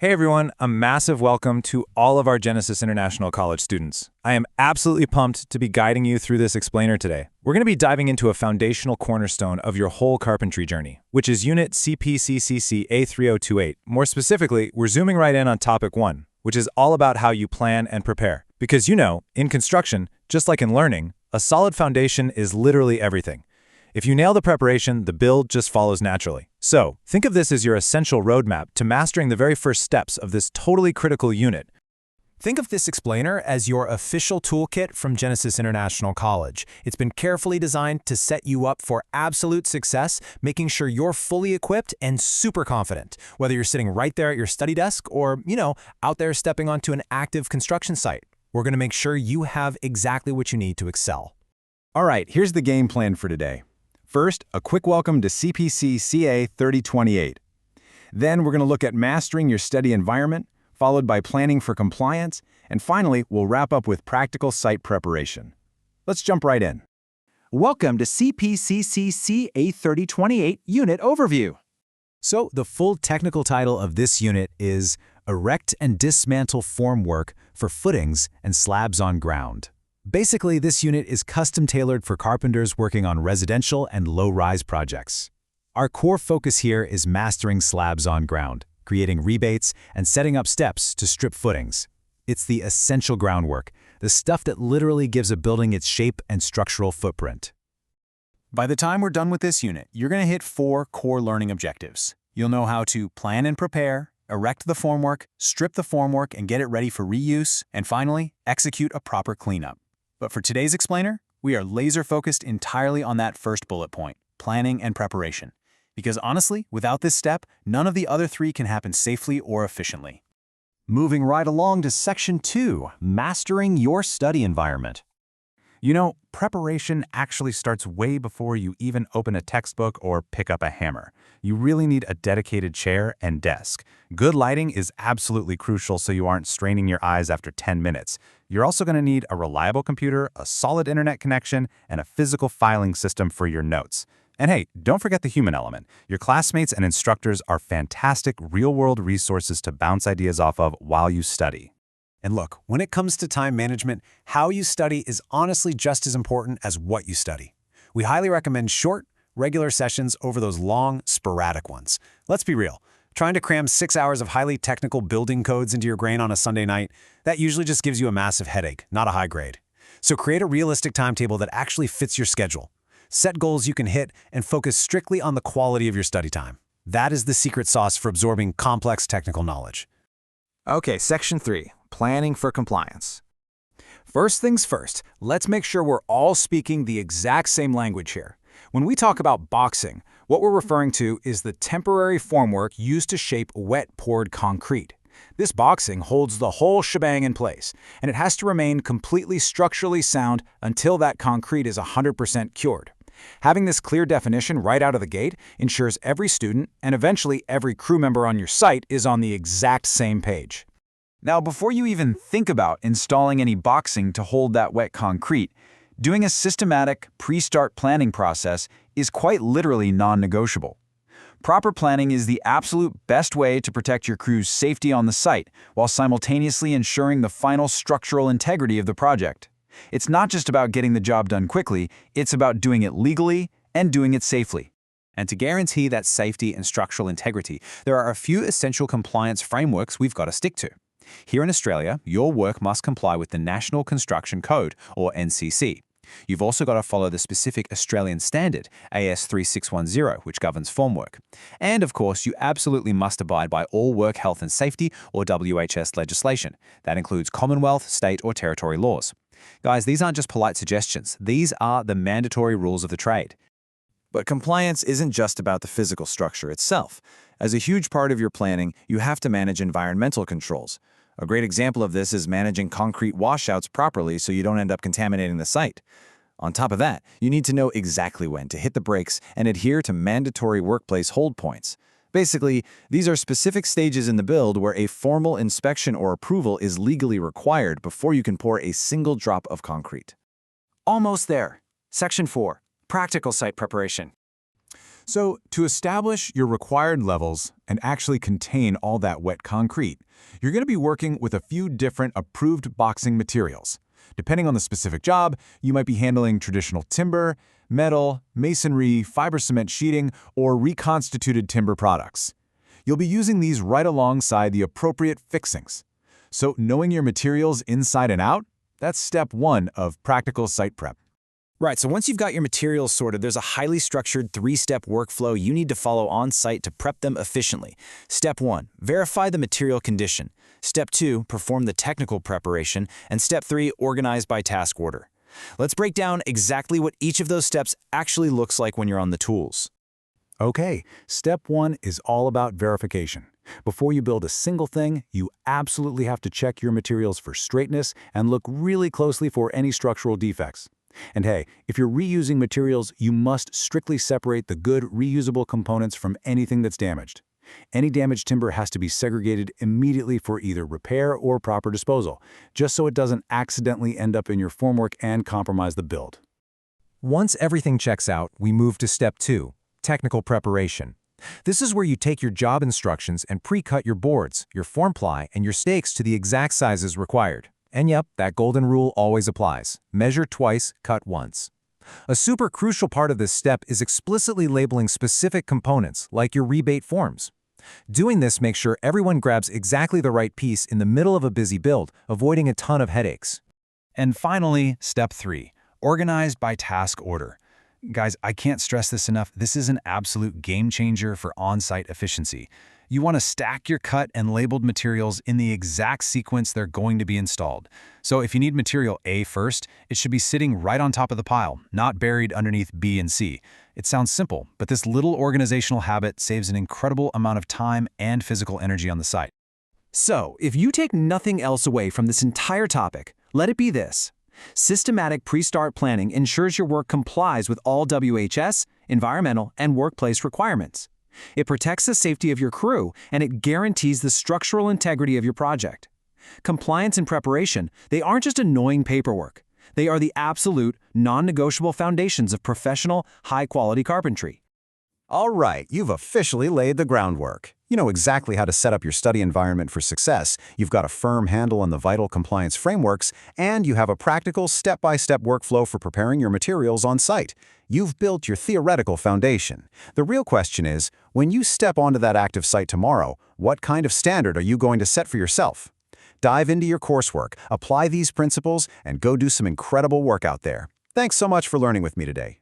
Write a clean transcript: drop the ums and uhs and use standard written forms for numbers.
Hey everyone, a massive welcome to all of our Genesis International College students. I am absolutely pumped to be guiding you through this explainer today. We're going to be diving into a foundational cornerstone of your whole carpentry journey, which is Unit CPCCCA3028. More specifically, we're zooming right in on Topic 1, which is all about how you plan and prepare. Because in construction, just like in learning, a solid foundation is literally everything. If you nail the preparation, the build just follows naturally. So, think of this as your essential roadmap to mastering the very first steps of this totally critical unit. Think of this explainer as your official toolkit from Genesis International College. It's been carefully designed to set you up for absolute success, making sure you're fully equipped and super confident, whether you're sitting right there at your study desk or, out there stepping onto an active construction site. We're going to make sure you have exactly what you need to excel. All right, here's the game plan for today. First, a quick welcome to CPCCCA3028. Then we're going to look at mastering your study environment, followed by planning for compliance, and finally, we'll wrap up with practical site preparation. Let's jump right in. Welcome to CPCCCA3028 Unit Overview. So, the full technical title of this unit is Erect and Dismantle Formwork for Footings and Slabs on Ground. Basically, this unit is custom-tailored for carpenters working on residential and low-rise projects. Our core focus here is mastering slabs on ground, creating rebates, and setting up steps to strip footings. It's the essential groundwork, the stuff that literally gives a building its shape and structural footprint. By the time we're done with this unit, you're going to hit 4 core learning objectives. You'll know how to plan and prepare, erect the formwork, strip the formwork and get it ready for reuse, and finally, execute a proper cleanup. But for today's explainer, we are laser-focused entirely on that first bullet point, planning and preparation. Because honestly, without this step, none of the other 3 can happen safely or efficiently. Moving right along to Section 2, Mastering Your Study Environment. Preparation actually starts way before you even open a textbook or pick up a hammer. You really need a dedicated chair and desk. Good lighting is absolutely crucial so you aren't straining your eyes after 10 minutes. You're also going to need a reliable computer, a solid internet connection, and a physical filing system for your notes. And hey, don't forget the human element. Your classmates and instructors are fantastic real-world resources to bounce ideas off of while you study. And look, when it comes to time management, how you study is honestly just as important as what you study. We highly recommend short, regular sessions over those long, sporadic ones. Let's be real. Trying to cram 6 hours of highly technical building codes into your brain on a Sunday night, that usually just gives you a massive headache, not a high grade. So create a realistic timetable that actually fits your schedule. Set goals you can hit and focus strictly on the quality of your study time. That is the secret sauce for absorbing complex technical knowledge. Okay, Section 3, Planning for Compliance. First things first, let's make sure we're all speaking the exact same language here. When we talk about boxing, what we're referring to is the temporary formwork used to shape wet poured concrete. This boxing holds the whole shebang in place, and it has to remain completely structurally sound until that concrete is 100% cured. Having this clear definition right out of the gate ensures every student and eventually every crew member on your site is on the exact same page. Now, before you even think about installing any boxing to hold that wet concrete, doing a systematic pre-start planning process is quite literally non-negotiable. Proper planning is the absolute best way to protect your crew's safety on the site while simultaneously ensuring the final structural integrity of the project. It's not just about getting the job done quickly, it's about doing it legally and doing it safely. And to guarantee that safety and structural integrity, there are a few essential compliance frameworks we've got to stick to. Here in Australia, your work must comply with the National Construction Code, or NCC. You've also got to follow the specific Australian standard, AS3610, which governs formwork. And of course, you absolutely must abide by all work health and safety, or WHS legislation. That includes Commonwealth, state, or territory laws. Guys, these aren't just polite suggestions. These are the mandatory rules of the trade. But compliance isn't just about the physical structure itself. As a huge part of your planning, you have to manage environmental controls. A great example of this is managing concrete washouts properly so you don't end up contaminating the site. On top of that, you need to know exactly when to hit the brakes and adhere to mandatory workplace hold points. Basically, these are specific stages in the build where a formal inspection or approval is legally required before you can pour a single drop of concrete. Almost there. Section 4, Practical Site Preparation. So, to establish your required levels and actually contain all that wet concrete, you're going to be working with a few different approved boxing materials. Depending on the specific job, you might be handling traditional timber, metal, masonry, fiber cement sheeting, or reconstituted timber products. You'll be using these right alongside the appropriate fixings. So, knowing your materials inside and out, that's step one of practical site prep. Right, so once you've got your materials sorted, there's a highly structured 3-step workflow you need to follow on site to prep them efficiently. Step 1, verify the material condition. Step 2, perform the technical preparation. And Step 3, organize by task order. Let's break down exactly what each of those steps actually looks like when you're on the tools. Okay, step 1 is all about verification. Before you build a single thing, you absolutely have to check your materials for straightness and look really closely for any structural defects. And hey, if you're reusing materials, you must strictly separate the good, reusable components from anything that's damaged. Any damaged timber has to be segregated immediately for either repair or proper disposal, just so it doesn't accidentally end up in your formwork and compromise the build. Once everything checks out, we move to step 2, technical preparation. This is where you take your job instructions and pre-cut your boards, your form ply, and your stakes to the exact sizes required. And yep, that golden rule always applies. Measure twice, cut once. A super crucial part of this step is explicitly labeling specific components, like your rebate forms. Doing this makes sure everyone grabs exactly the right piece in the middle of a busy build, avoiding a ton of headaches. And finally, step 3, organize by task order. Guys, I can't stress this enough. This is an absolute game changer for on-site efficiency. You want to stack your cut and labeled materials in the exact sequence they're going to be installed. So if you need material A first, it should be sitting right on top of the pile, not buried underneath B and C. It sounds simple, but this little organizational habit saves an incredible amount of time and physical energy on the site. So, if you take nothing else away from this entire topic, let it be this. Systematic pre-start planning ensures your work complies with all WHS, environmental, and workplace requirements. It protects the safety of your crew, and it guarantees the structural integrity of your project. Compliance and preparation, they aren't just annoying paperwork. They are the absolute, non-negotiable foundations of professional, high-quality carpentry. All right, you've officially laid the groundwork. You know exactly how to set up your study environment for success. You've got a firm handle on the vital compliance frameworks, and you have a practical step-by-step workflow for preparing your materials on site. You've built your theoretical foundation. The real question is, when you step onto that active site tomorrow, what kind of standard are you going to set for yourself? Dive into your coursework, apply these principles, and go do some incredible work out there. Thanks so much for learning with me today.